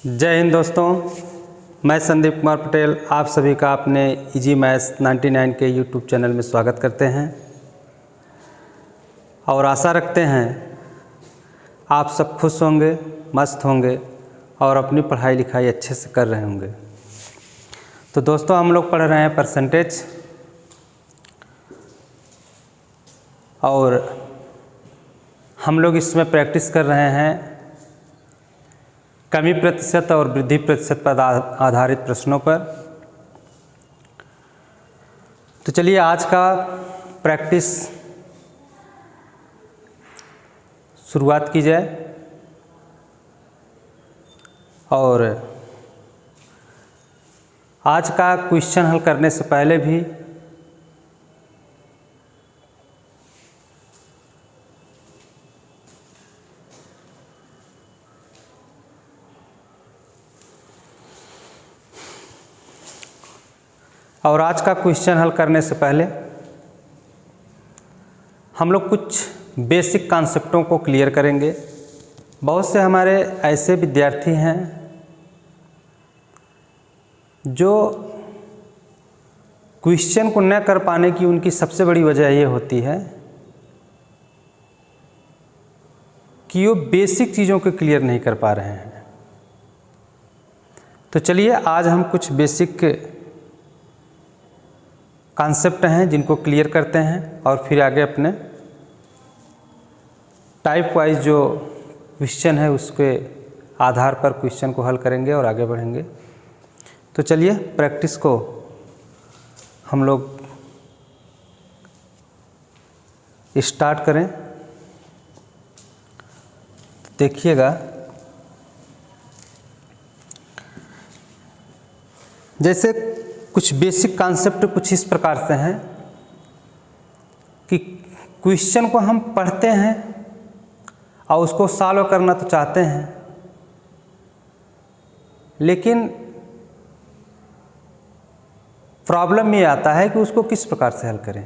जय हिंद दोस्तों, मैं संदीप कुमार पटेल आप सभी का अपने इजी मैथ्स 99 के यूट्यूब चैनल में स्वागत करते हैं और आशा रखते हैं आप सब खुश होंगे, मस्त होंगे और अपनी पढ़ाई लिखाई अच्छे से कर रहे होंगे। तो दोस्तों, हम लोग पढ़ रहे हैं परसेंटेज और हम लोग इसमें प्रैक्टिस कर रहे हैं कमी प्रतिशत और वृद्धि प्रतिशत पर आधारित प्रश्नों पर। तो चलिए आज का प्रैक्टिस शुरुआत की जाए। और आज का क्वेश्चन हल करने से पहले भी हम लोग कुछ बेसिक कॉन्सेप्टों को क्लियर करेंगे। बहुत से हमारे ऐसे विद्यार्थी हैं जो क्वेश्चन को न कर पाने की उनकी सबसे बड़ी वजह ये होती है कि वो बेसिक चीज़ों को क्लियर नहीं कर पा रहे हैं। तो चलिए आज हम कुछ बेसिक कॉन्सेप्ट हैं जिनको क्लियर करते हैं और फिर आगे अपने टाइप वाइज जो क्वेश्चन है उसके आधार पर क्वेश्चन को हल करेंगे और आगे बढ़ेंगे। तो चलिए प्रैक्टिस को हम लोग स्टार्ट करें। देखिएगा, जैसे कुछ बेसिक कॉन्सेप्ट कुछ इस प्रकार से हैं कि क्वेश्चन को हम पढ़ते हैं और उसको सॉल्व करना तो चाहते हैं, लेकिन प्रॉब्लम ये आता है कि उसको किस प्रकार से हल करें।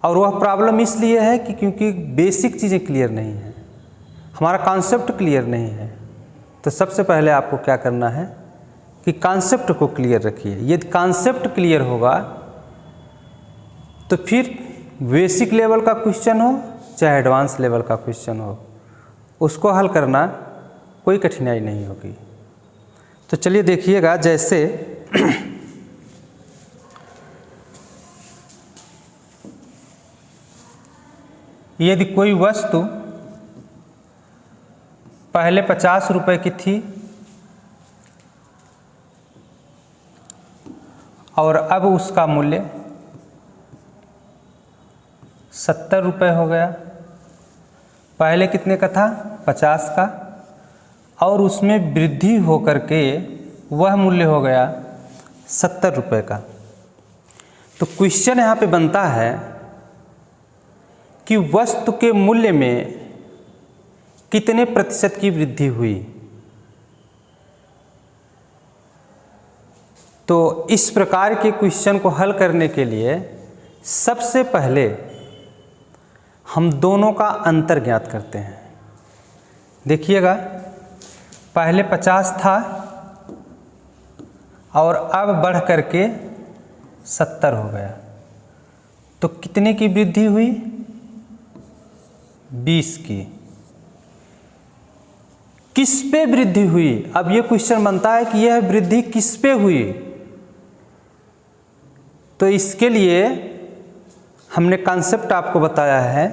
और वह प्रॉब्लम इसलिए है कि क्योंकि बेसिक चीज़ें क्लियर नहीं हैं, हमारा कॉन्सेप्ट क्लियर नहीं है। तो सबसे पहले आपको क्या करना है कि कॉन्सेप्ट को क्लियर रखिए। यदि कॉन्सेप्ट क्लियर होगा तो फिर बेसिक लेवल का क्वेश्चन हो चाहे एडवांस लेवल का क्वेश्चन हो, उसको हल करना कोई कठिनाई नहीं होगी। तो चलिए देखिएगा, जैसे यदि कोई वस्तु पहले 50 रुपए की थी और अब उसका मूल्य 70 रुपये हो गया। पहले कितने का था? 50 का, और उसमें वृद्धि होकर के वह मूल्य हो गया 70 रुपये का। तो क्वेश्चन यहाँ पे बनता है कि वस्तु के मूल्य में कितने प्रतिशत की वृद्धि हुई। तो इस प्रकार के क्वेश्चन को हल करने के लिए सबसे पहले हम दोनों का अंतर ज्ञात करते हैं। देखिएगा, पहले 50 था और अब बढ़ करके 70 हो गया। तो कितने की वृद्धि हुई? 20 की। किस पे वृद्धि हुई? अब ये क्वेश्चन बनता है कि यह वृद्धि किस पे हुई। तो इसके लिए हमने कॉन्सेप्ट आपको बताया है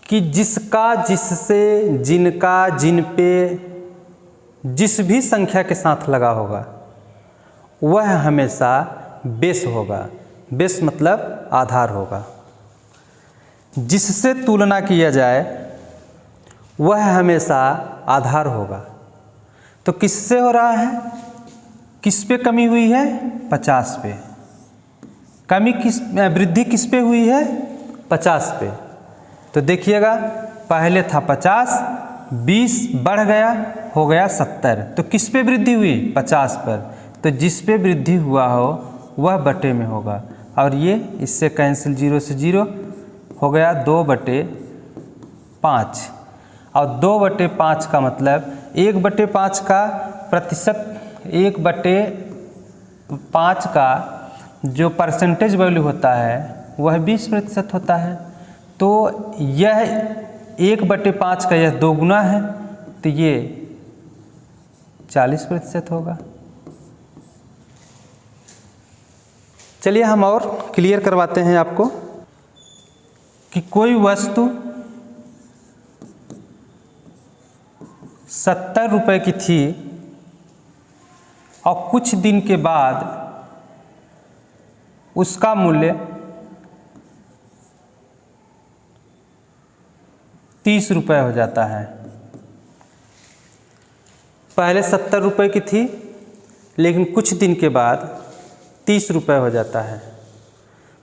कि जिसका, जिससे, जिनका, जिन पे जिस भी संख्या के साथ लगा होगा वह हमेशा बेस होगा। बेस मतलब आधार होगा। जिससे तुलना किया जाए वह हमेशा आधार होगा। तो किससे हो रहा है? किस पे कमी हुई है? 50 पे। वृद्धि किस पे हुई है? 50 पे। तो देखिएगा, पहले था 50, 20 बढ़ गया, हो गया 70। तो किस पे वृद्धि हुई? 50 पर। तो जिस पे वृद्धि हुआ हो वह बटे में होगा। और ये इससे कैंसिल, 0 से 0 हो गया, 2/50 5 और 2/5 का मतलब 1/5 का प्रतिशत 1/5 का जो परसेंटेज वैल्यू होता है वह 20% होता है। तो यह 1/5 का यह 2 गुना है, तो ये 40% होगा। चलिए हम और क्लियर करवाते हैं आपको कि कोई वस्तु 70 रुपये की थी और कुछ दिन के बाद उसका मूल्य 30 रुपये हो जाता है। पहले 70 रुपये की थी लेकिन कुछ दिन के बाद 30 रुपये हो जाता है।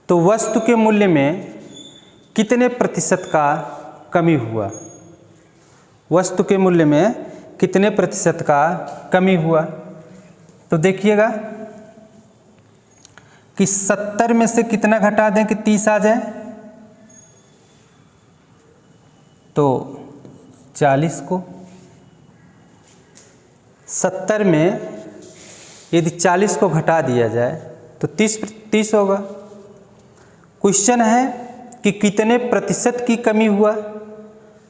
तो वस्तु के मूल्य में कितने प्रतिशत का कमी हुआ? वस्तु के मूल्य में कितने प्रतिशत का कमी हुआ? तो देखिएगा कि 70 में से कितना घटा दें कि 30 आ जाए, तो 40 को 70 में यदि 40 को घटा दिया जाए तो 30 होगा। क्वेश्चन है कि कितने प्रतिशत की कमी हुआ,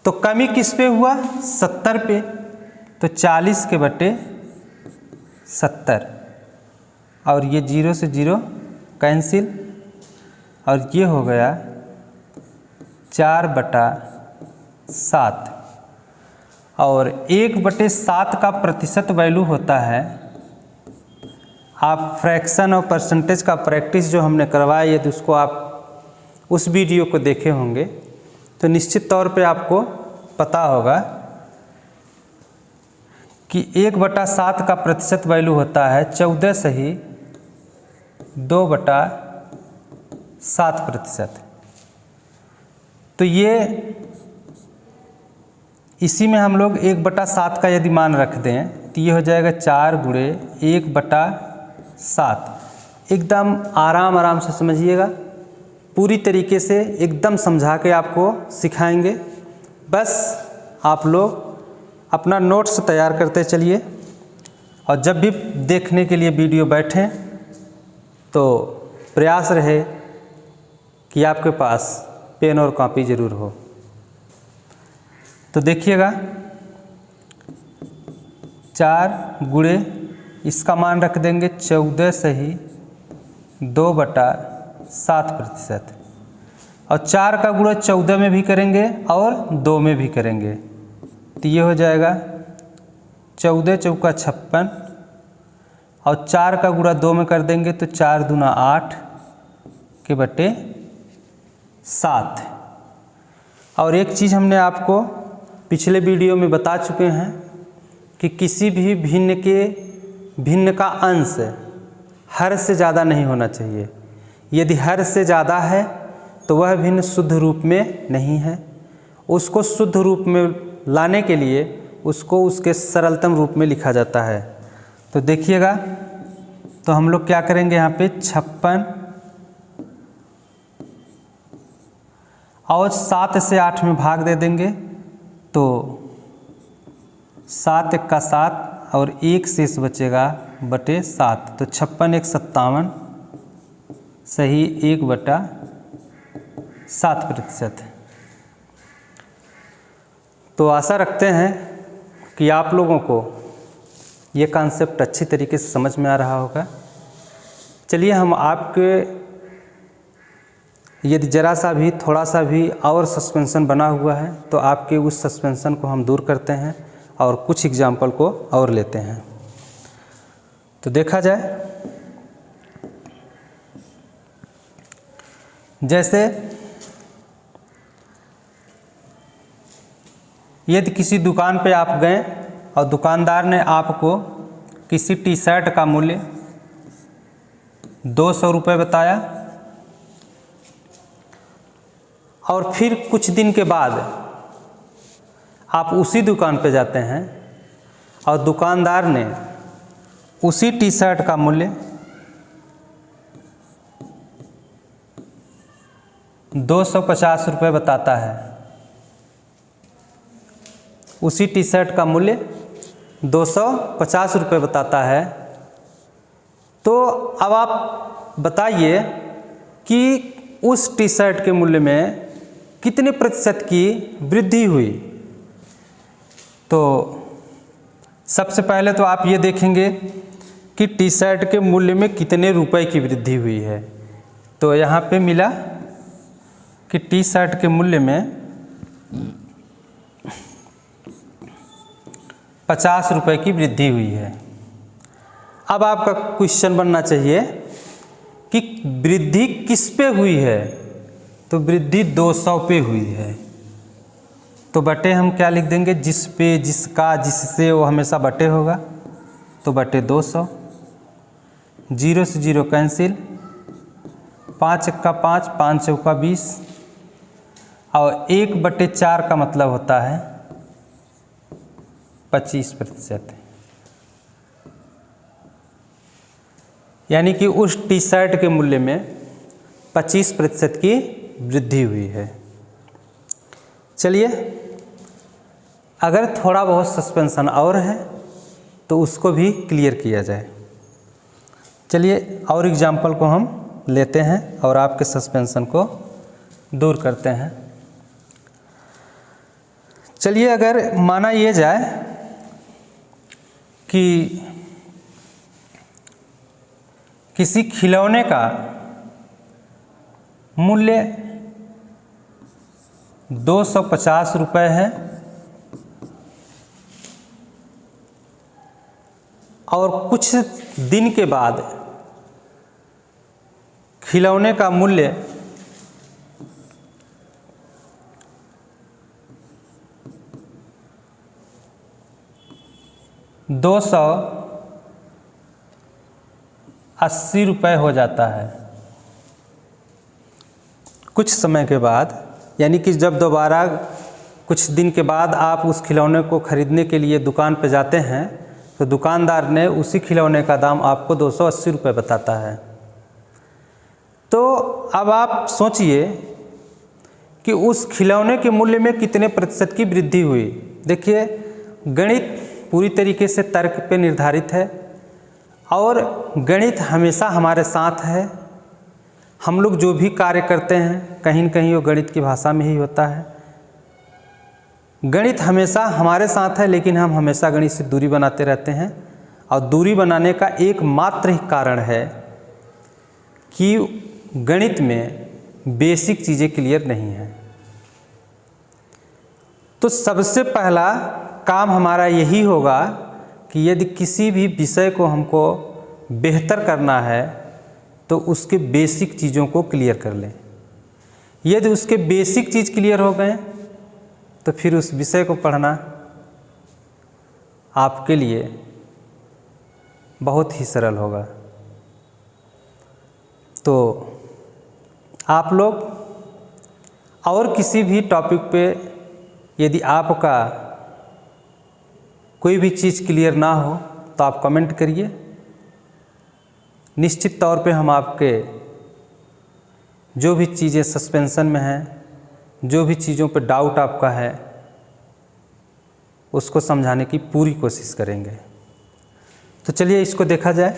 तो कमी किस पे हुआ? 70 पे, तो 40 के बटे 70 और ये 0 से 0 कैंसिल और ये हो गया 4/7 और 1/7 का प्रतिशत वैल्यू होता है। आप फ्रैक्शन और परसेंटेज का प्रैक्टिस जो हमने करवाया, यदि उसको आप उस वीडियो को देखे होंगे तो निश्चित तौर पे आपको पता होगा कि 1/7 का प्रतिशत वैल्यू होता है 14 सही 2/7%। तो ये इसी में हम लोग 1/7 का यदि मान रख दें तो ये हो जाएगा 4 गुणे 1/7। एकदम आराम से समझिएगा, पूरी तरीके से एकदम समझा के आपको सिखाएंगे। बस आप लोग अपना नोट्स तैयार करते चलिए और जब भी देखने के लिए वीडियो बैठें तो प्रयास रहे कि आपके पास पेन और कॉपी ज़रूर हो। तो देखिएगा 4 गुणे इसका मान रख देंगे 14 सही 2/7% और 4 का गुणा 14 में भी करेंगे और 2 में भी करेंगे, तो ये हो जाएगा 14 चौका 56 और 4 का गुणा 2 में कर देंगे तो 4 दूना 8 के बटे 7। और एक चीज़ हमने आपको पिछले वीडियो में बता चुके हैं कि किसी भी भिन्न का अंश हर से ज़्यादा नहीं होना चाहिए। यदि हर से ज़्यादा है तो वह भिन्न शुद्ध रूप में नहीं है। उसको शुद्ध रूप में लाने के लिए उसको उसके सरलतम रूप में लिखा जाता है। तो देखिएगा, तो हम लोग क्या करेंगे, यहाँ पे 56 और 7 से 8 में भाग दे देंगे तो 7 × 1 = 7 और 1 शेष बचेगा बटे 7, तो 56 × 1 = 57 सही 1/7%। तो आशा रखते हैं कि आप लोगों को ये कॉन्सेप्ट अच्छी तरीके से समझ में आ रहा होगा। चलिए हम आपके यदि ज़रा सा भी थोड़ा सा भी और सस्पेंशन बना हुआ है तो आपके उस सस्पेंशन को हम दूर करते हैं और कुछ एग्जाम्पल को और लेते हैं। तो देखा जाए, जैसे यदि किसी दुकान पे आप गए और दुकानदार ने आपको किसी टी शर्ट का मूल्य 200 रुपये बताया और फिर कुछ दिन के बाद आप उसी दुकान पे जाते हैं और दुकानदार ने उसी टी शर्ट का मूल्य 250 रुपये बताता है, उसी टी शर्ट का मूल्य 250 रुपये बताता है। तो अब आप बताइए कि उस टी शर्ट के मूल्य में कितने प्रतिशत की वृद्धि हुई। तो सबसे पहले तो आप ये देखेंगे कि टी शर्ट के मूल्य में कितने रुपए की वृद्धि हुई है। तो यहाँ पे मिला कि टी शर्ट के मूल्य में 50 रुपये की वृद्धि हुई है। अब आपका क्वेश्चन बनना चाहिए कि वृद्धि किस पे हुई है। तो वृद्धि 200 पे हुई है। तो बटे हम क्या लिख देंगे, जिस पे, जिसका, जिससे, वो हमेशा बटे होगा। तो बटे 200, 0 से 0 कैंसिल, 5 एक्का 5, 5 चौका 20, और 1/4 का मतलब होता है 25%। यानी कि उस टी शर्ट के मूल्य में 25% की वृद्धि हुई है। चलिए, अगर थोड़ा बहुत सस्पेंशन और है तो उसको भी क्लियर किया जाए। चलिए और एग्जाम्पल को हम लेते हैं और आपके सस्पेंशन को दूर करते हैं। चलिए, अगर माना ये जाए कि किसी खिलौने का मूल्य 250 रुपये है और कुछ दिन के बाद खिलौने का मूल्य 280 रुपये हो जाता है। कुछ समय के बाद, यानी कि जब दोबारा कुछ दिन के बाद आप उस खिलौने को खरीदने के लिए दुकान पर जाते हैं तो दुकानदार ने उसी खिलौने का दाम आपको 280 रुपये बताता है। तो अब आप सोचिए कि उस खिलौने के मूल्य में कितने प्रतिशत की वृद्धि हुई। देखिए, गणित पूरी तरीके से तर्क पे निर्धारित है और गणित हमेशा हमारे साथ है। हम लोग जो भी कार्य करते हैं कहीं न कहीं वो गणित की भाषा में ही होता है। गणित हमेशा हमारे साथ है, लेकिन हम हमेशा गणित से दूरी बनाते रहते हैं। और दूरी बनाने का एकमात्र ही कारण है कि गणित में बेसिक चीज़ें क्लियर नहीं हैं। तो सबसे पहला काम हमारा यही होगा कि यदि किसी भी विषय को हमको बेहतर करना है तो उसके बेसिक चीज़ों को क्लियर कर लें। यदि उसके बेसिक चीज़ क्लियर हो गए तो फिर उस विषय को पढ़ना आपके लिए बहुत ही सरल होगा। तो आप लोग और किसी भी टॉपिक पे यदि आपका कोई भी चीज़ क्लियर ना हो तो आप कमेंट करिए। निश्चित तौर पे हम आपके जो भी चीज़ें सस्पेंशन में हैं, जो भी चीज़ों पे डाउट आपका है, उसको समझाने की पूरी कोशिश करेंगे। तो चलिए इसको देखा जाए।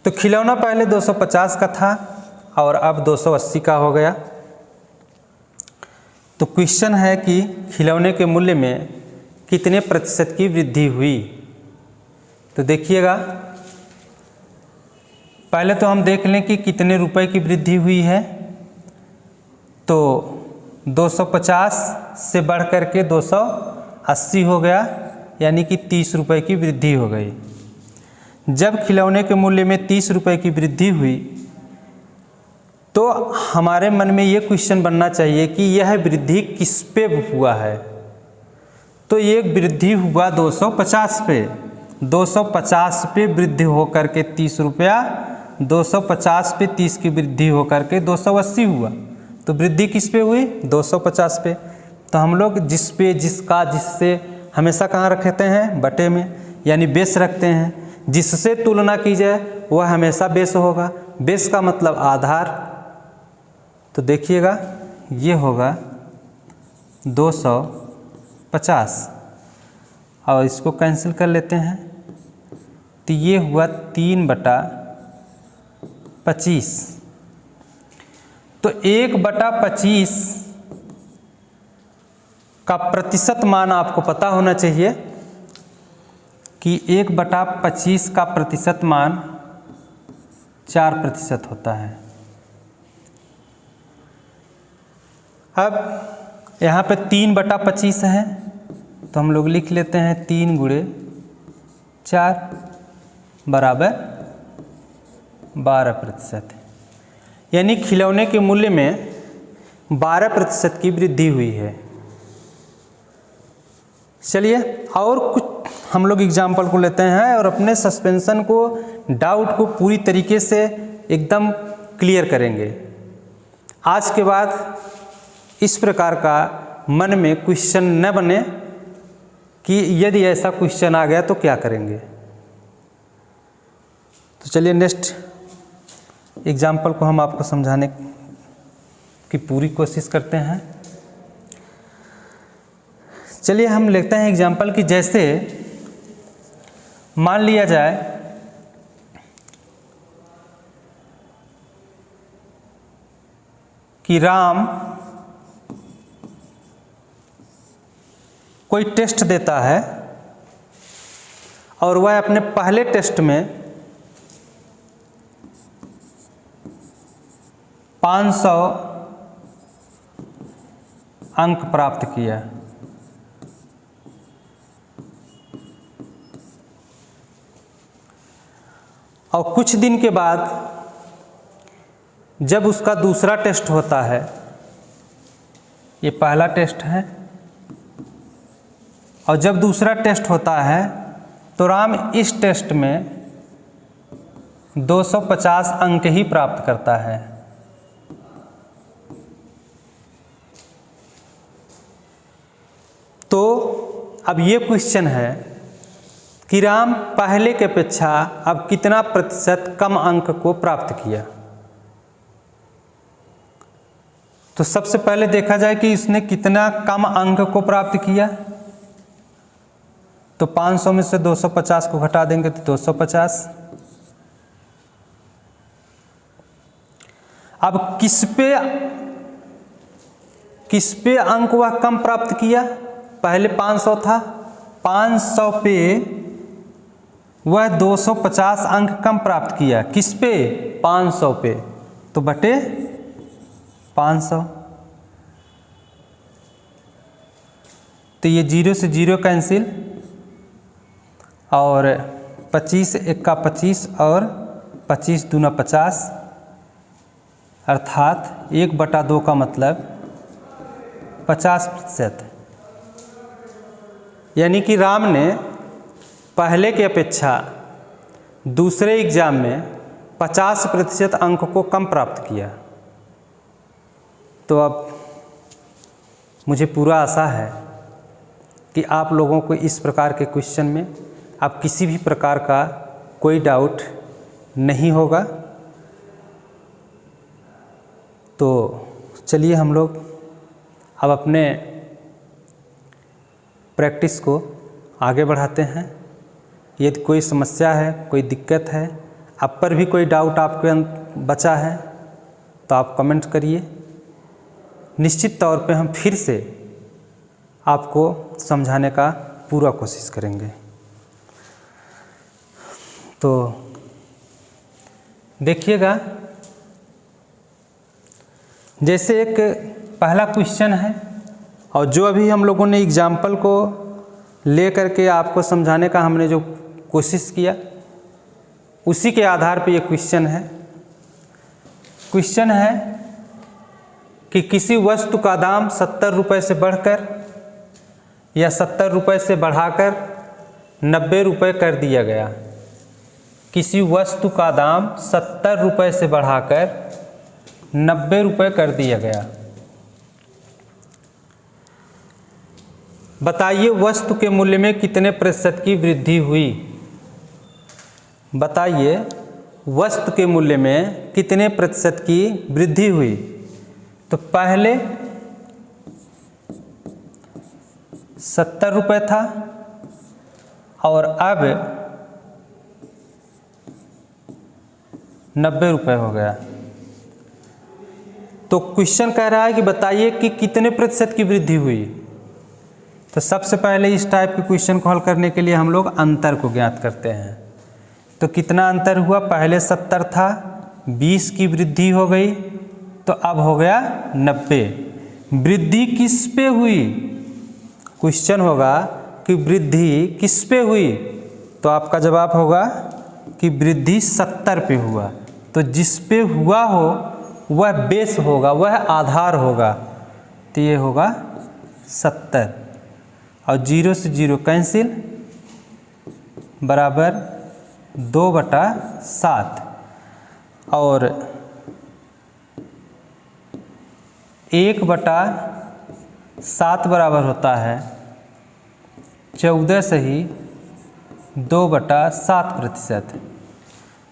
तो खिलौना पहले 250 का था और अब 280 का हो गया। तो क्वेश्चन है कि खिलौने के मूल्य में कितने प्रतिशत की वृद्धि हुई। तो देखिएगा, पहले तो हम देख लें कि कितने रुपए की वृद्धि हुई है। तो 250 से बढ़ कर के 280 हो गया, यानी कि 30 रुपए की वृद्धि हो गई। जब खिलौने के मूल्य में 30 रुपए की वृद्धि हुई तो हमारे मन में ये क्वेश्चन बनना चाहिए कि यह वृद्धि किस पे हुआ है। तो ये वृद्धि हुआ 250 पे। 250 पे वृद्धि होकर के 30 रुपया, 250 पे 30 की वृद्धि होकर के 280 हुआ। तो वृद्धि किस पे हुई? 250 पे। तो हम लोग जिस पे, जिसका, जिससे हमेशा कहाँ रखते हैं? बटे में, यानी बेस रखते हैं। जिससे तुलना की जाए वह हमेशा बेस होगा। बेस का मतलब आधार। तो देखिएगा, ये होगा 250 50 और इसको कैंसिल कर लेते हैं, तो ये हुआ 3/25। तो 1/25 का प्रतिशत मान आपको पता होना चाहिए कि 1/25 का प्रतिशत मान 4% होता है। अब यहाँ पे 3/25 है, तो हम लोग लिख लेते हैं 3 × 4 बराबर 12%। यानी खिलौने के मूल्य में 12% की वृद्धि हुई है। चलिए और कुछ हम लोग एग्जाम्पल को लेते हैं और अपने सस्पेंशन को, डाउट को पूरी तरीके से एकदम क्लियर करेंगे। आज के बाद इस प्रकार का मन में क्वेश्चन न बने कि यदि ऐसा क्वेश्चन आ गया तो क्या करेंगे। तो चलिए नेक्स्ट एग्जाम्पल को हम आपको समझाने की पूरी कोशिश करते हैं। चलिए हम लेते हैं एग्जाम्पल कि जैसे मान लिया जाए कि राम कोई टेस्ट देता है और वह अपने पहले टेस्ट में 500 अंक प्राप्त किया। और कुछ दिन के बाद जब उसका दूसरा टेस्ट होता है, ये पहला टेस्ट है, और जब दूसरा टेस्ट होता है तो राम इस टेस्ट में 250 अंक ही प्राप्त करता है। तो अब ये क्वेश्चन है कि राम पहले के अपेक्षा अब कितना प्रतिशत कम अंक को प्राप्त किया। तो सबसे पहले देखा जाए कि इसने कितना कम अंक को प्राप्त किया। तो 500 में से 250 को घटा देंगे तो 250। अब किस पे अंक वह कम प्राप्त किया। पहले 500 था, 500 पे वह 250 अंक कम प्राप्त किया। किस पे? 500 पे। तो बटे 500। तो ये 0 से 0 कैंसिल, और 25 1 का 25 और 25 दूना 50, अर्थात 1/2 का मतलब 50%। यानी कि राम ने पहले की अपेक्षा दूसरे एग्जाम में 50% अंक को कम प्राप्त किया। तो अब मुझे पूरा आशा है कि आप लोगों को इस प्रकार के क्वेश्चन में अब किसी भी प्रकार का कोई डाउट नहीं होगा। तो चलिए हम लोग अब अपने प्रैक्टिस को आगे बढ़ाते हैं। यदि कोई समस्या है, कोई दिक्कत है, आप पर भी कोई डाउट आपके बचा है तो आप कमेंट करिए। निश्चित तौर पे हम फिर से आपको समझाने का पूरा कोशिश करेंगे। तो देखिएगा, जैसे एक पहला क्वेश्चन है और जो अभी हम लोगों ने एग्जाम्पल को ले करके आपको समझाने का हमने जो कोशिश किया, उसी के आधार पे ये क्वेश्चन है। क्वेश्चन है कि किसी वस्तु का दाम 70 रुपये से बढ़कर या 70 रुपये से बढ़ाकर 90 रुपये कर दिया गया। किसी वस्तु का दाम 70 रुपये से बढ़ाकर 90 रुपये कर दिया गया। बताइए वस्तु के मूल्य में कितने प्रतिशत की वृद्धि हुई। बताइए वस्तु के मूल्य में कितने प्रतिशत की वृद्धि हुई। तो पहले 70 रुपये था और अब 90 रुपये हो गया। तो क्वेश्चन कह रहा है कि बताइए कि कितने प्रतिशत की वृद्धि हुई। तो सबसे पहले इस टाइप के क्वेश्चन को हल करने के लिए हम लोग अंतर को ज्ञात करते हैं। तो कितना अंतर हुआ, पहले 70 था, 20 की वृद्धि हो गई तो अब हो गया 90। वृद्धि किस पे हुई, क्वेश्चन होगा कि वृद्धि किस पे हुई, तो आपका जवाब होगा कि वृद्धि 70 पे हुआ। तो जिस पे हुआ हो वह बेस होगा, वह आधार होगा, तो ये होगा 70 और 0 से 0 कैंसिल बराबर 2/7 और 1/7 बराबर होता है 14 सही 2/7%।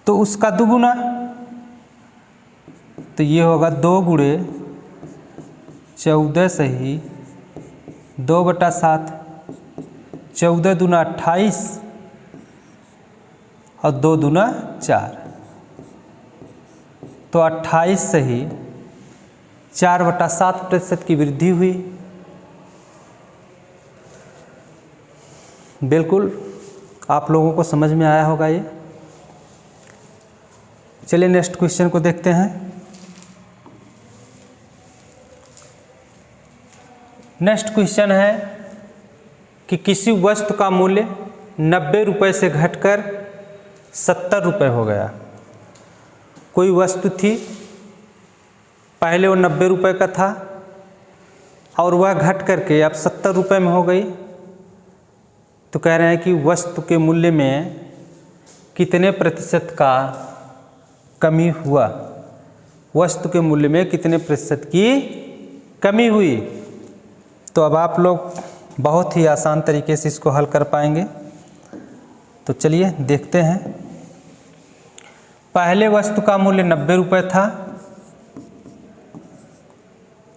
तो उसका दुगुना, तो ये होगा 2 गुणे 14 सही 2/7, 14 दूना 28 और 2 दूना 4, तो 28 सही 4/7% की वृद्धि हुई। बिल्कुल आप लोगों को समझ में आया होगा ये। चलिए नेक्स्ट क्वेश्चन को देखते हैं। नेक्स्ट क्वेश्चन है कि किसी वस्तु का मूल्य 90 रुपये से घटकर 70 रुपये हो गया। कोई वस्तु थी, पहले वो 90 रुपये का था और वह घट करके अब 70 रुपये में हो गई। तो कह रहे हैं कि वस्तु के मूल्य में कितने प्रतिशत का कमी हुआ, वस्तु के मूल्य में कितने प्रतिशत की कमी हुई। तो अब आप लोग बहुत ही आसान तरीके से इसको हल कर पाएंगे। तो चलिए देखते हैं। पहले वस्तु का मूल्य 90 रुपये था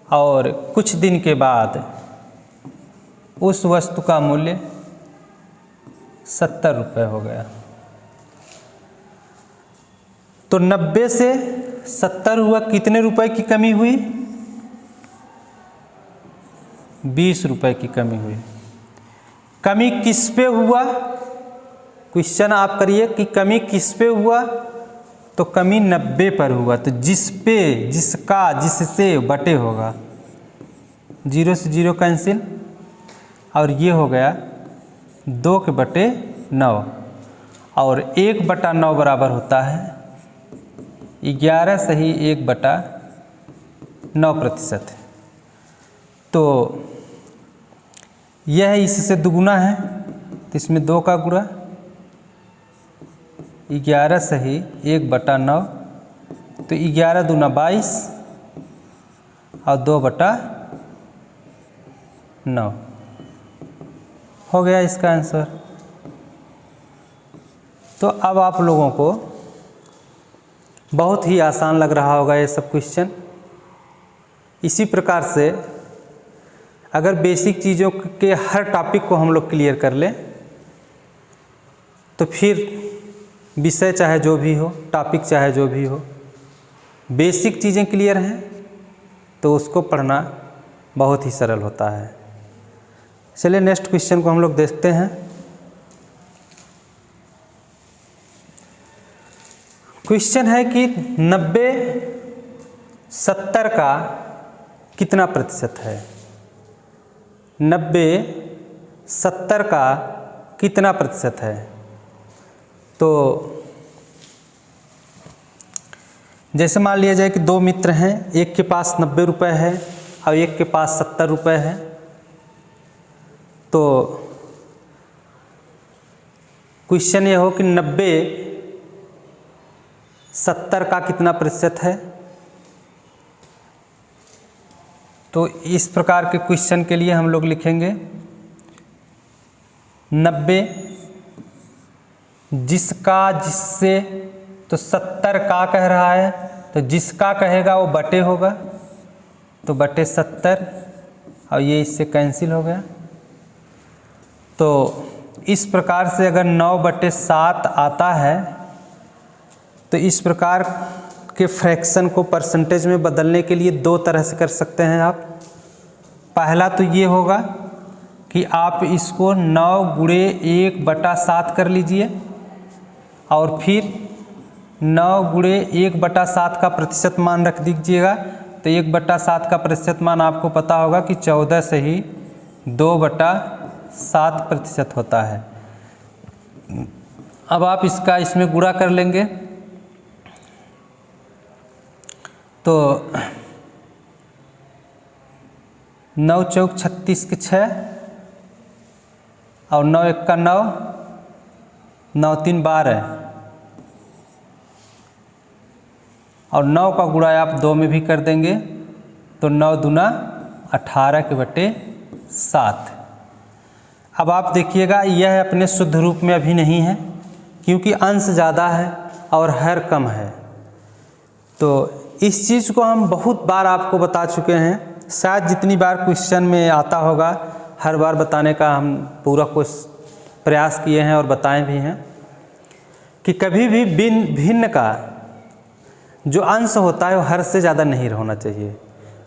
और कुछ दिन के बाद उस वस्तु का मूल्य 70 रुपये हो गया। तो 90 से 70 हुआ, कितने रुपए की कमी हुई, 20 रुपये की कमी हुई। कमी किस पे हुआ, क्वेश्चन आप करिए कि कमी किस पे हुआ, तो कमी 90 पर हुआ। तो जिस पे, जिसका, जिससे बटे होगा, 0 से 0 कैंसिल और ये हो गया 2/9 और 1/9 बराबर होता है 11 सही 1/9%। तो यह इससे दुगुना है, तो इसमें 2 का गुणा, 11 सही 1/9, तो 11 दूना 22 और 2/9 हो गया इसका आंसर। तो अब आप लोगों को बहुत ही आसान लग रहा होगा ये सब क्वेश्चन। इसी प्रकार से अगर बेसिक चीज़ों के हर टॉपिक को हम लोग क्लियर कर लें तो फिर विषय चाहे जो भी हो, टॉपिक चाहे जो भी हो, बेसिक चीज़ें क्लियर हैं तो उसको पढ़ना बहुत ही सरल होता है। चलिए नेक्स्ट क्वेश्चन को हम लोग देखते हैं। क्वेश्चन है कि 90 70 का कितना प्रतिशत है, 90 70 का कितना प्रतिशत है। तो जैसे मान लिया जाए कि 2 मित्र हैं, एक के पास 90 रुपये है और एक के पास 70 रुपये है। तो क्वेश्चन ये हो कि 90 70 का कितना प्रतिशत है। तो इस प्रकार के क्वेश्चन के लिए हम लोग लिखेंगे 90 जिसका, जिससे, तो 70 का कह रहा है तो जिसका कहेगा वो बटे होगा, तो बटे 70 और ये इससे कैंसिल हो गया तो इस प्रकार से अगर 9/7 आता है तो इस प्रकार के फ्रैक्शन को परसेंटेज में बदलने के लिए दो तरह से कर सकते हैं आप। पहला तो ये होगा कि आप इसको 9 गुणे 1/7 कर लीजिए और फिर 9 गुणे 1/7 का प्रतिशत मान रख दीजिएगा। तो 1/7 का प्रतिशत मान आपको पता होगा कि 14 से ही 2/7% होता है। अब आप इसमें गुणा कर लेंगे तो 9 चौक 36 के 6 और 9 एक का 9, 9 3 12 और 9 का गुणा आप 2 में भी कर देंगे तो 9 दूना 18/7। अब आप देखिएगा यह अपने शुद्ध रूप में अभी नहीं है क्योंकि अंश ज़्यादा है और हर कम है। तो इस चीज़ को हम बहुत बार आपको बता चुके हैं, शायद जितनी बार क्वेश्चन में आता होगा हर बार बताने का हम पूरा कुछ प्रयास किए हैं और बताए भी हैं कि कभी भी भिन्न का जो अंश होता है वो हर से ज़्यादा नहीं होना चाहिए।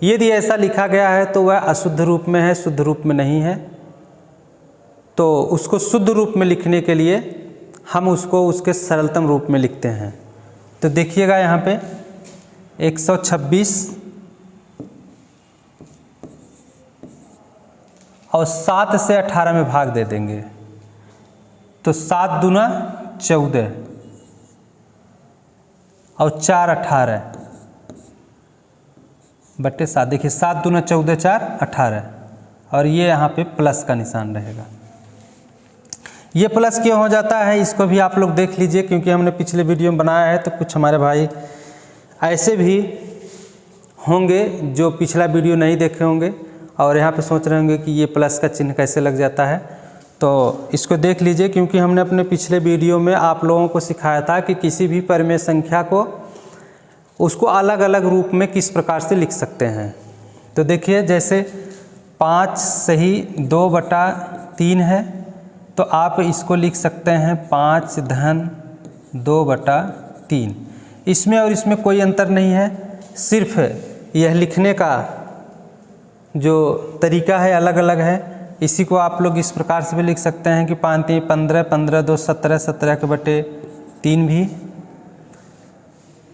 यदि ऐसा लिखा गया है तो वह अशुद्ध रूप में है, शुद्ध रूप में नहीं है। तो उसको शुद्ध रूप में लिखने के लिए हम उसको उसके सरलतम रूप में लिखते हैं। तो देखिएगा यहाँ पे 126 और 7 से 18 में भाग दे देंगे तो 7 दूना 14 और 4 18 बटे 7। देखिए 7 दूना 14, 4 18 और ये यहाँ पे प्लस का निशान रहेगा। ये प्लस क्यों हो जाता है इसको भी आप लोग देख लीजिए क्योंकि हमने पिछले वीडियो में बनाया है। तो कुछ हमारे भाई ऐसे भी होंगे जो पिछला वीडियो नहीं देखे होंगे और यहाँ पे सोच रहे होंगे कि ये प्लस का चिन्ह कैसे लग जाता है। तो इसको देख लीजिए क्योंकि हमने अपने पिछले वीडियो में आप लोगों को सिखाया था कि किसी भी परिमेय संख्या को उसको अलग अलग रूप में किस प्रकार से लिख सकते हैं। तो देखिए जैसे 5 सही 2/3 है तो आप इसको लिख सकते हैं 5 धन 2/3। इसमें और इसमें कोई अंतर नहीं है, सिर्फ यह लिखने का जो तरीका है अलग अलग है। इसी को आप लोग इस प्रकार से भी लिख सकते हैं कि 5 3 15, 15 2 17, 17/3 भी।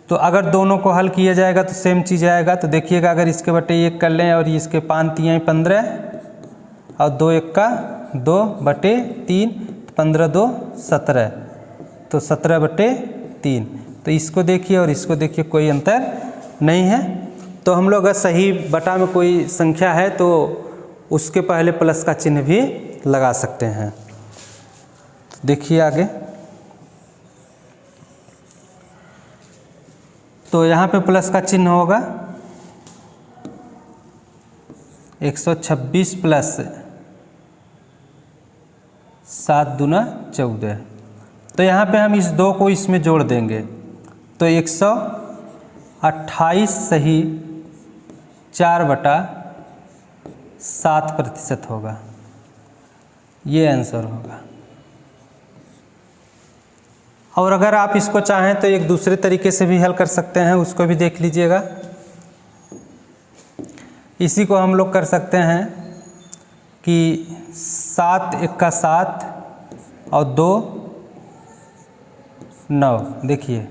तो अगर दोनों को हल किया जाएगा तो सेम चीज़ आएगा। तो देखिएगा अगर इसके बटे 1 कर लें और इसके 5 3 15 और 2 1 का 2/3, 15 2 17 तो 17/3। तो इसको देखिए और इसको देखिए कोई अंतर नहीं है। तो हम लोग अगर सही बटा में कोई संख्या है तो उसके पहले प्लस का चिन्ह भी लगा सकते हैं। देखिए आगे तो यहाँ पे प्लस का चिन्ह होगा 126 प्लस 7 दूना 14। तो यहाँ पे हम इस 2 को इसमें जोड़ देंगे तो 128 सही 4/7% होगा। ये आंसर होगा। और अगर आप इसको चाहें तो एक दूसरे तरीके से भी हल कर सकते हैं, उसको भी देख लीजिएगा। इसी को हम लोग कर सकते हैं कि 7 1 का 7 और 2 9। देखिए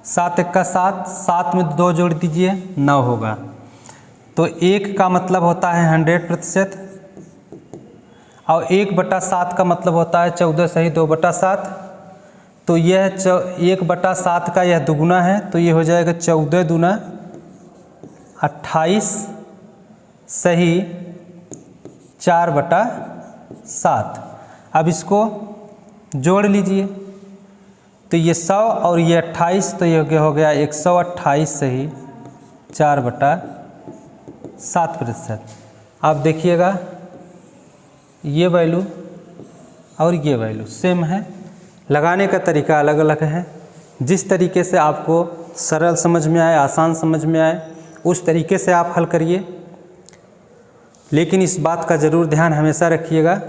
7 1 का 7, 7 में 2 जोड़ दीजिए 9 होगा। तो 1 का मतलब होता है 100% और 1/7 का मतलब होता है 14 सही 2/7। तो यह 1/7 का यह दुगुना है तो ये हो जाएगा 14 दूना 28 सही 4/7। अब इसको जोड़ लीजिए तो ये 100 और ये 28 तो ये हो गया 128 सही 4/7%। आप देखिएगा ये वैल्यू और ये वैल्यू सेम है, लगाने का तरीका अलग अलग है। जिस तरीके से आपको सरल समझ में आए, आसान समझ में आए, उस तरीके से आप हल करिए। लेकिन इस बात का ज़रूर ध्यान हमेशा रखिएगा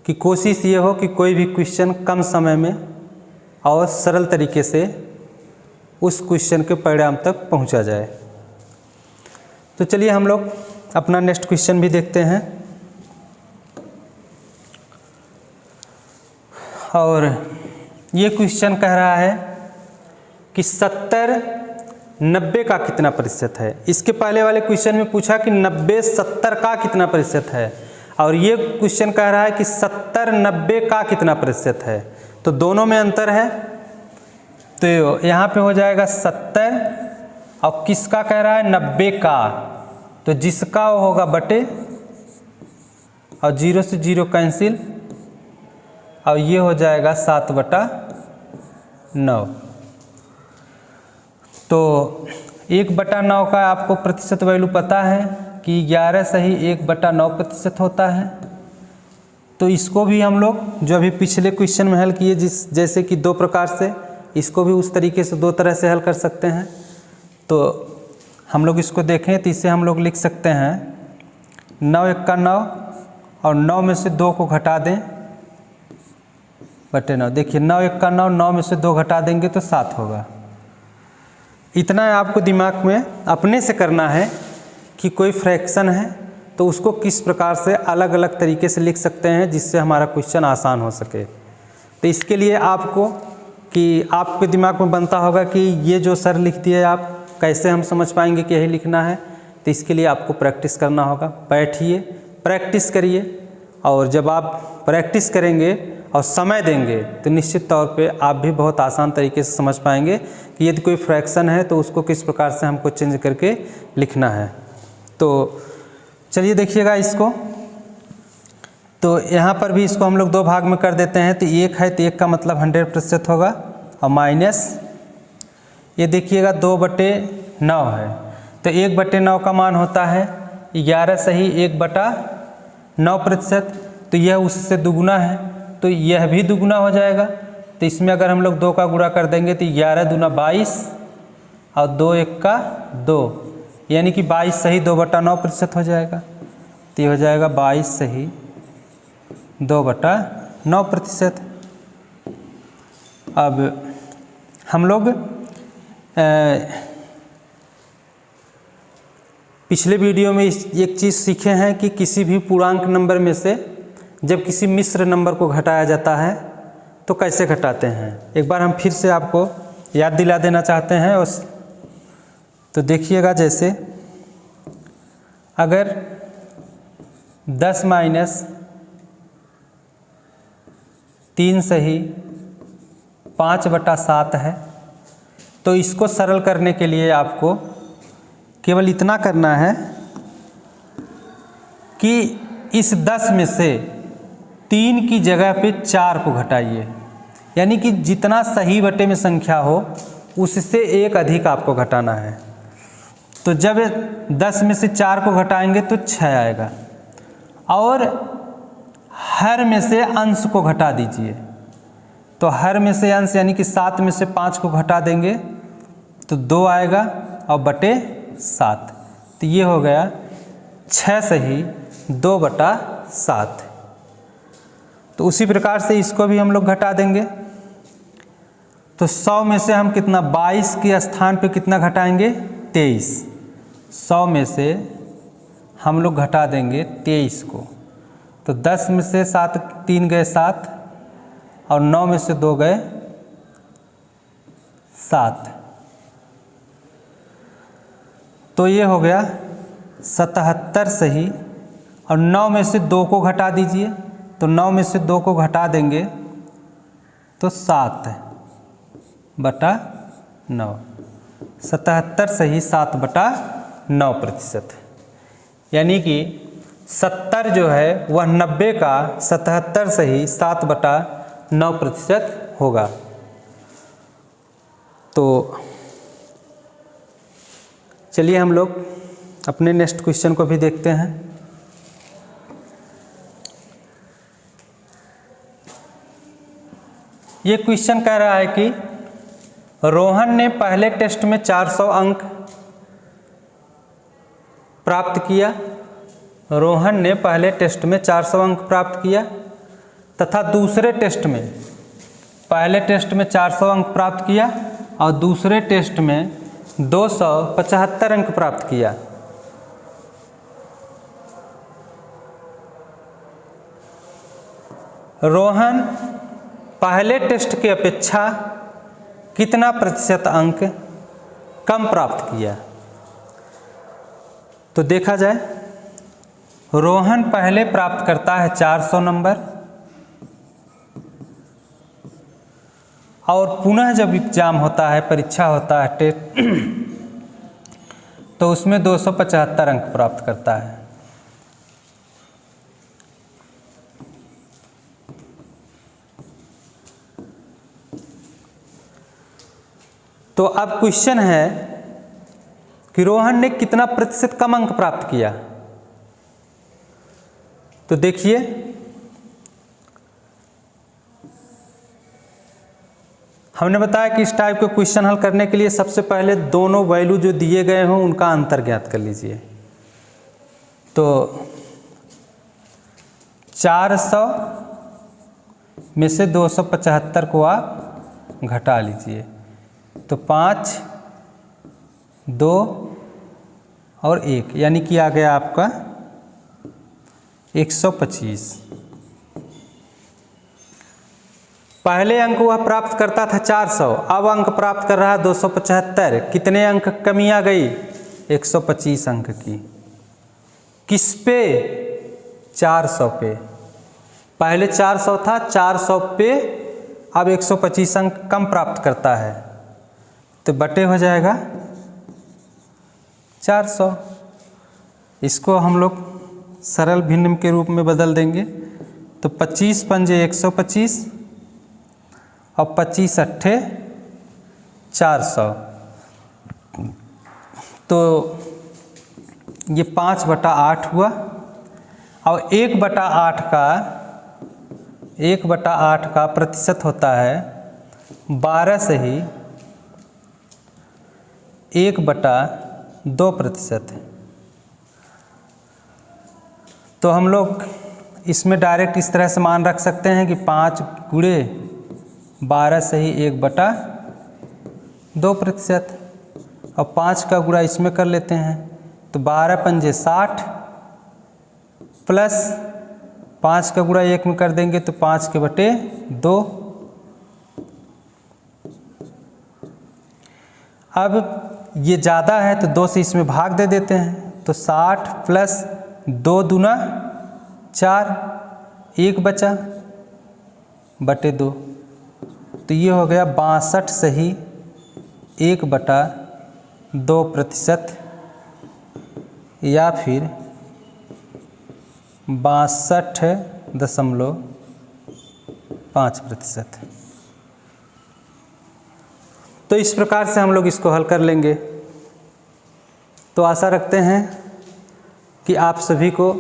कि कोशिश ये हो कि कोई भी क्वेश्चन कम समय में और सरल तरीके से उस क्वेश्चन के परिणाम तक पहुंचा जाए। तो चलिए हम लोग अपना नेक्स्ट क्वेश्चन भी देखते हैं। और ये क्वेश्चन कह रहा है कि 70-90 का कितना प्रतिशत है। इसके पहले वाले क्वेश्चन में पूछा कि 90-70 का कितना प्रतिशत है, और ये क्वेश्चन कह रहा है कि 70-90 का कितना प्रतिशत है। तो दोनों में अंतर है। तो यहाँ पे हो जाएगा 70 और किसका कह रहा है 90 का, तो जिसका वो होगा बटे, और 0 से 0 कैंसिल, और ये हो जाएगा 7/9। तो 1/9 का आपको प्रतिशत वैल्यू पता है कि 11 सही 1/9% होता है। तो इसको भी हम लोग जो अभी पिछले क्वेश्चन में हल किए जैसे कि 2 प्रकार से, इसको भी उस तरीके से 2 तरह से हल कर सकते हैं। तो हम लोग इसको देखें तो इसे हम लोग लिख सकते हैं 9 का 9 और 9 में से 2 को घटा दें बटे 9। देखिए 9 का 9, 9 में से 2 घटा देंगे तो 7 होगा। इतना आपको दिमाग में अपने से करना है कि कोई फ्रैक्शन है तो उसको किस प्रकार से अलग अलग तरीके से लिख सकते हैं जिससे हमारा क्वेश्चन आसान हो सके। तो इसके लिए आपको कि आपके दिमाग में बनता होगा कि ये जो सर लिख दिए आप कैसे हम समझ पाएंगे कि यही लिखना है। तो इसके लिए आपको प्रैक्टिस करना होगा। बैठिए, प्रैक्टिस करिए, और जब आप प्रैक्टिस करेंगे और समय देंगे तो निश्चित तौर पे आप भी बहुत आसान तरीके से समझ पाएंगे कि यदि कोई फ्रैक्शन है तो उसको किस प्रकार से हमको चेंज करके लिखना है। तो चलिए देखिएगा इसको। तो यहाँ पर भी इसको हम लोग 2 भाग में कर देते हैं। तो 1 है तो 1 का मतलब 100% होगा, और माइनस ये देखिएगा 2/9 है। तो 1/9 का मान होता है 11 सही 1/9%। तो यह उससे दुगुना है, तो यह भी दुगुना हो जाएगा। तो इसमें अगर हम लोग 2 का गुणा कर देंगे तो 11 दूना 22 और 2 1 का 2, यानी कि 22 सही 2/9% हो जाएगा। तो ये हो जाएगा 22 सही 2/9%। अब हम लोग पिछले वीडियो में एक चीज़ सीखे हैं कि किसी भी पूर्णांक नंबर में से जब किसी मिश्र नंबर को घटाया जाता है तो कैसे घटाते हैं। एक बार हम फिर से आपको याद दिला देना चाहते हैं। उस तो देखिएगा, जैसे अगर 10 माइनस 3 सही 5/7 है, तो इसको सरल करने के लिए आपको केवल इतना करना है कि इस 10 में से 3 की जगह पे 4 को घटाइए, यानी कि जितना सही बटे में संख्या हो उससे 1 अधिक आपको घटाना है। तो जब 10 में से 4 को घटाएंगे तो 6 आएगा, और हर में से अंश को घटा दीजिए। तो हर में से अंश यानी कि 7 में से 5 को घटा देंगे तो 2 आएगा और बटे 7। तो ये हो गया 6 सही 2/7। तो उसी प्रकार से इसको भी हम लोग घटा देंगे। तो 100 में से हम कितना 22 के स्थान पे कितना घटाएंगे 23। 100 में से हम लोग घटा देंगे 23 को। तो 10 में से 7 3 गए 7 और 9 में से 2 गए 7। तो ये हो गया 77 सही, और 9 में से 2 को घटा दीजिए। तो 9 में से 2 को घटा देंगे तो 7/9। 77 सही 7/9%। यानी कि 70 जो है वह 90 का 77 सही 7/9% होगा। तो चलिए हम लोग अपने नेक्स्ट क्वेश्चन को भी देखते हैं। ये क्वेश्चन कह रहा है कि रोहन ने पहले टेस्ट में 400 अंक प्राप्त किया। रोहन ने पहले टेस्ट में 400 अंक प्राप्त किया तथा दूसरे टेस्ट में, पहले टेस्ट में 400 अंक प्राप्त किया और दूसरे टेस्ट में 275 अंक प्राप्त किया। रोहन पहले टेस्ट की अपेक्षा कितना प्रतिशत अंक कम प्राप्त किया? तो देखा जाए, रोहन पहले प्राप्त करता है 400 नंबर और पुनः जब एग्जाम होता है, परीक्षा होता है टेस्ट, तो उसमें 275 अंक प्राप्त करता है। तो अब क्वेश्चन है कि रोहन ने कितना प्रतिशत कम अंक प्राप्त किया। तो देखिए, हमने बताया कि इस टाइप के क्वेश्चन हल करने के लिए सबसे पहले दोनों वैल्यू जो दिए गए हों उनका अंतर ज्ञात कर लीजिए। तो 400 में से 275 को आप घटा लीजिए, तो 5, 2 और 1, यानी कि आ गया आपका 125। पहले अंक वह प्राप्त करता था 400, अब अंक प्राप्त कर रहा है 275। कितने अंक कमी आ गई? 125 अंक की। किस पे? 400 पे। पहले 400 था, 400 पे अब 125 अंक कम प्राप्त करता है, तो बटे हो जाएगा 400। इसको हम लोग सरल भिन्न के रूप में बदल देंगे, तो 25 पंजे 125 और 25 अट्ठे 400। तो ये 5/8 हुआ और 1/8 का प्रतिशत होता है 12 से ही 1/2%। तो हम लोग इसमें डायरेक्ट इस तरह से मान रख सकते हैं कि 5 गुणे 12 से ही 1/2%, और 5 का गुणा इसमें कर लेते हैं, तो 12 पंजे 60 प्लस 5 का गुणा 1 में कर देंगे तो 5 के बटे 2। अब ये ज़्यादा है तो 2 से इसमें भाग दे देते हैं, तो 60 प्लस 2 दूना 4, 1 बचा बटे 2, तो ये हो गया 62 से ही 1/2%, या फिर 62.5%। तो इस प्रकार से हम लोग इसको हल कर लेंगे। तो आशा रखते हैं कि आप सभी को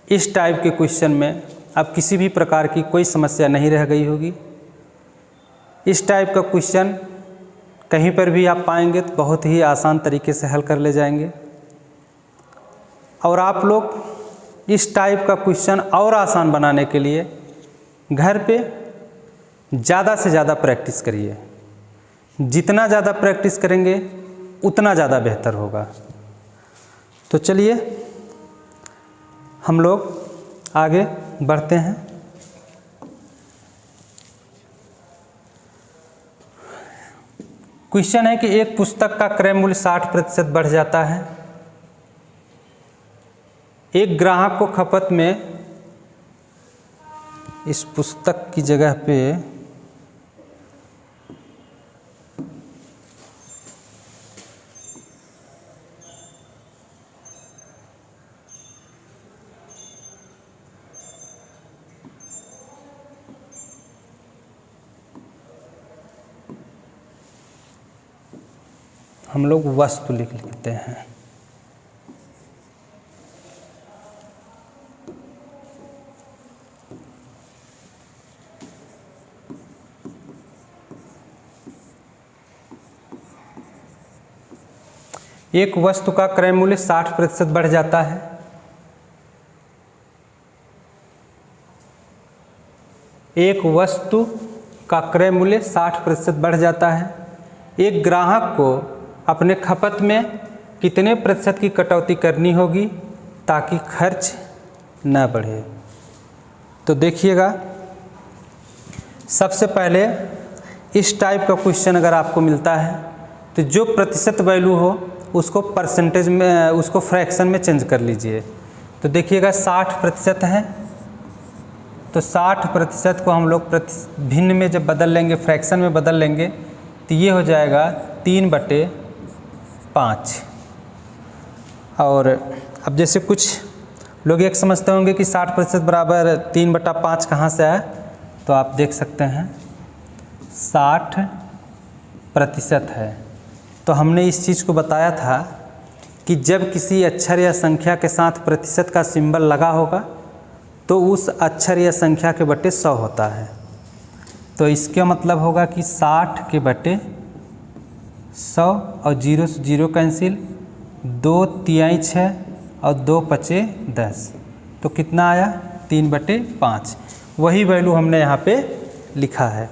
इस टाइप के क्वेश्चन में अब किसी भी प्रकार की कोई समस्या नहीं रह गई होगी। इस टाइप का क्वेश्चन कहीं पर भी आप पाएंगे तो बहुत ही आसान तरीके से हल कर ले जाएंगे। और आप लोग इस टाइप का क्वेश्चन और आसान बनाने के लिए घर पे ज़्यादा से ज़्यादा प्रैक्टिस करिए। जितना ज़्यादा प्रैक्टिस करेंगे उतना ज़्यादा बेहतर होगा। तो चलिए हम लोग आगे बढ़ते हैं। क्वेश्चन है कि एक पुस्तक का क्रय मूल्य 60% बढ़ जाता है। एक ग्राहक को खपत में इस पुस्तक की जगह पे हम लोग वस्तु लिख लेते हैं। एक वस्तु का क्रय मूल्य 60% बढ़ जाता है। एक वस्तु का क्रय मूल्य 60% बढ़ जाता है। एक ग्राहक को अपने खपत में कितने प्रतिशत की कटौती करनी होगी ताकि खर्च न बढ़े। तो देखिएगा, सबसे पहले इस टाइप का क्वेश्चन अगर आपको मिलता है तो जो प्रतिशत वैल्यू हो उसको परसेंटेज में, उसको फ्रैक्शन में चेंज कर लीजिए। तो देखिएगा 60% है, तो 60% को हम लोग भिन्न में जब बदल लेंगे, फ्रैक्शन में बदल लेंगे, तो ये हो जाएगा 3/5। और अब जैसे कुछ लोग एक समझते होंगे कि 60% बराबर 3/5 कहाँ से आया, तो आप देख सकते हैं 60% है। तो हमने इस चीज़ को बताया था कि जब किसी अक्षर या संख्या के साथ प्रतिशत का सिंबल लगा होगा तो उस अक्षर या संख्या के बटे 100 होता है। तो इसका मतलब होगा कि 60 के बटे 100 और 0 से 0 कैंसिल, 2 तिहाई 6 और 2 पचे 10, तो कितना आया 3/5। वही वैल्यू हमने यहाँ पे लिखा है।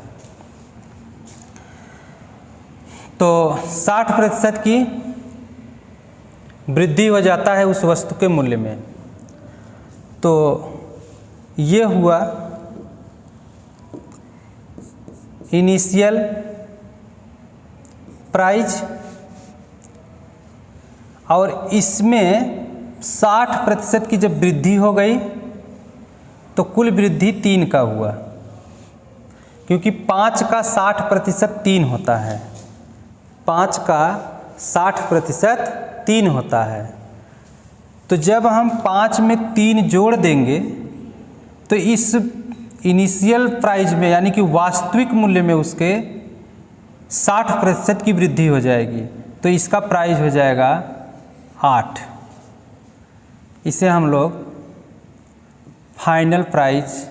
तो 60% की वृद्धि हो जाता है उस वस्तु के मूल्य में। तो ये हुआ इनिशियल प्राइस, और इसमें 60% की जब वृद्धि हो गई तो कुल वृद्धि 3 का हुआ, क्योंकि 5 का 60% 3 होता है। 5 का 60% 3 होता है। तो जब हम 5 में 3 जोड़ देंगे तो इस इनिशियल प्राइस में, यानी कि वास्तविक मूल्य में, उसके 60% की वृद्धि हो जाएगी। तो इसका प्राइस हो जाएगा 8। इसे हम लोग फाइनल प्राइस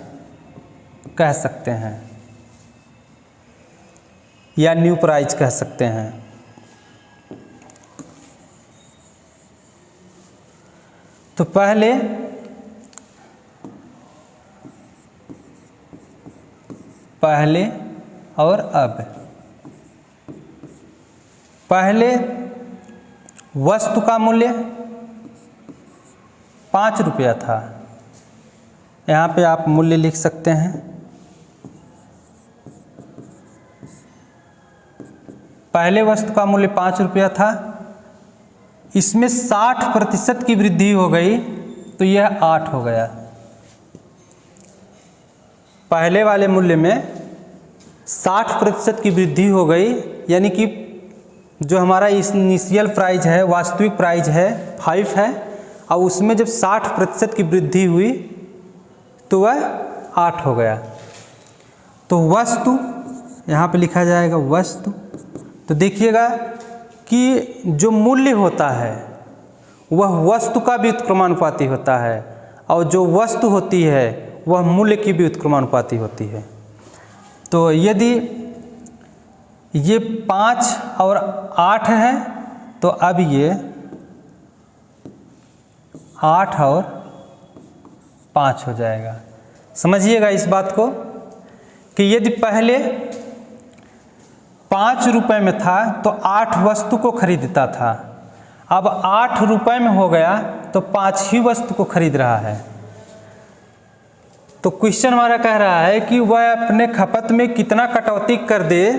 कह सकते हैं या न्यू प्राइस कह सकते हैं। तो पहले और अब, पहले वस्तु का मूल्य 5 रुपया था। यहाँ पे आप मूल्य लिख सकते हैं। पहले वस्तु का मूल्य 5 रुपया था, इसमें 60% की वृद्धि हो गई तो यह 8 हो गया। पहले वाले मूल्य में 60% की वृद्धि हो गई, यानी कि जो हमारा इनिशियल प्राइस है, वास्तविक प्राइस है 5 है, और उसमें जब 60% की वृद्धि हुई तो वह 8 हो गया। तो वस्तु यहाँ पे लिखा जाएगा वस्तु। तो देखिएगा कि जो मूल्य होता है वह वस्तु का भी उत्क्रमानुपाती होता है, और जो वस्तु होती है वह मूल्य की भी उत्क्रमानुपाती होती है। तो यदि ये 5 और 8 है तो अब ये 8 और 5 हो जाएगा। समझिएगा इस बात को कि यदि पहले 5 रुपए में था तो 8 वस्तु को खरीदता था, अब 8 रुपए में हो गया तो 5 ही वस्तु को खरीद रहा है। तो क्वेश्चन हमारा कह रहा है कि वह अपने खपत में कितना कटौती कर दे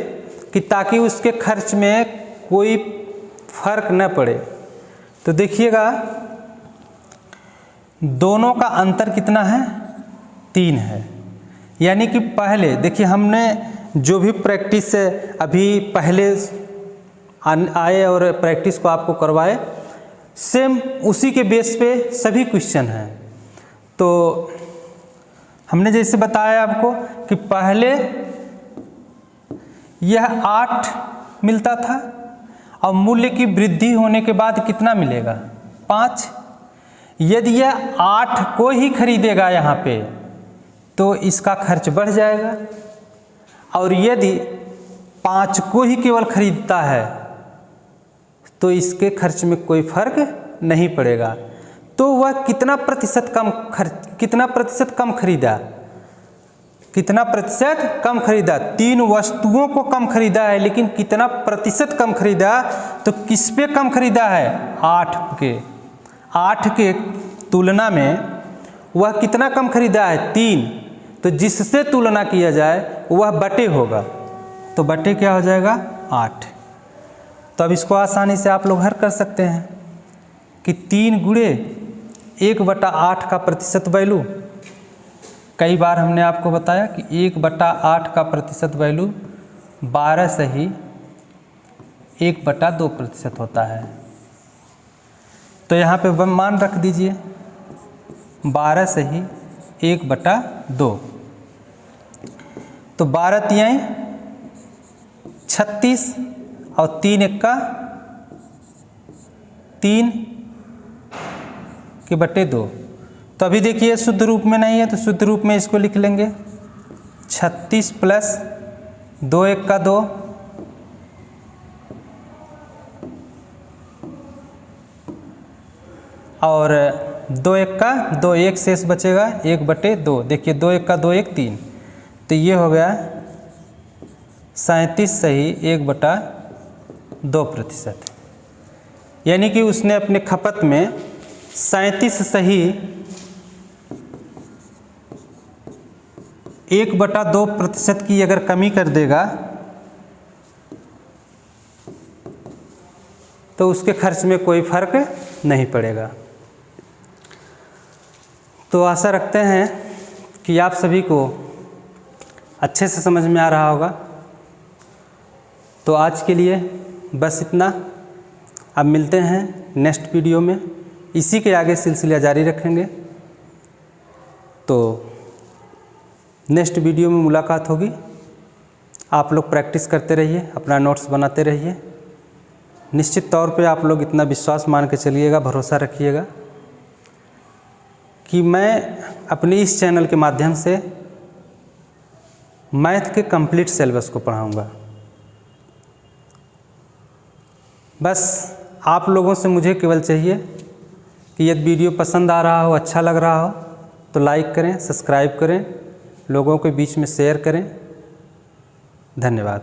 कि ताकि उसके खर्च में कोई फर्क न पड़े। तो देखिएगा दोनों का अंतर कितना है, 3 है। यानी कि पहले देखिए हमने जो भी प्रैक्टिस अभी पहले आए और प्रैक्टिस को आपको करवाए, सेम उसी के बेस पे सभी क्वेश्चन हैं। तो हमने जैसे बताया आपको कि पहले यह 8 मिलता था और मूल्य की वृद्धि होने के बाद कितना मिलेगा, 5। यदि यह 8 को ही खरीदेगा यहाँ पे तो इसका खर्च बढ़ जाएगा, और यदि 5 को ही केवल खरीदता है तो इसके खर्च में कोई फर्क नहीं पड़ेगा। तो वह कितना प्रतिशत कम खरीदा, कितना प्रतिशत कम खरीदा? 3 वस्तुओं को कम खरीदा है, लेकिन कितना प्रतिशत कम खरीदा? तो किस पे कम खरीदा है? 8 के। 8 के तुलना में वह कितना कम खरीदा है? 3। तो जिससे तुलना किया जाए वह बटे होगा, तो बटे क्या हो जाएगा? 8। तो अब इसको आसानी से आप लोग हल कर सकते हैं कि 3 गुणे 1/8 का प्रतिशत वैल्यू, कई बार हमने आपको बताया कि 1/8 का प्रतिशत वैल्यू 12 से ही 1/2% होता है। तो यहाँ पे मान रख दीजिए 12 से ही 1/2। तो 12 तियाई 36 और 3 एक्का 3 के बटे 2। तो अभी देखिए शुद्ध रूप में नहीं है, तो शुद्ध रूप में इसको लिख लेंगे 36 प्लस 2 एक्का 2 और 2 एक्का 2, 1 शेष बचेगा 1/2। देखिए 2 एक्का 2, 1 3, तो ये हो गया 37 सही 1/2%। यानी कि उसने अपने खपत में 37 सही 1/2% की अगर कमी कर देगा तो उसके खर्च में कोई फर्क नहीं पड़ेगा। तो आशा रखते हैं कि आप सभी को अच्छे से समझ में आ रहा होगा। तो आज के लिए बस इतना। अब मिलते हैं नेक्स्ट वीडियो में, इसी के आगे सिलसिला जारी रखेंगे। तो नेक्स्ट वीडियो में मुलाकात होगी। आप लोग प्रैक्टिस करते रहिए, अपना नोट्स बनाते रहिए। निश्चित तौर पे आप लोग इतना विश्वास मान के चलिएगा, भरोसा रखिएगा कि मैं अपने इस चैनल के माध्यम से मैथ के कंप्लीट सिलेबस को पढ़ाऊँगा। बस आप लोगों से मुझे केवल चाहिए कि यदि वीडियो पसंद आ रहा हो, अच्छा लग रहा हो तो लाइक करें, सब्सक्राइब करें, लोगों के बीच में शेयर करें। धन्यवाद।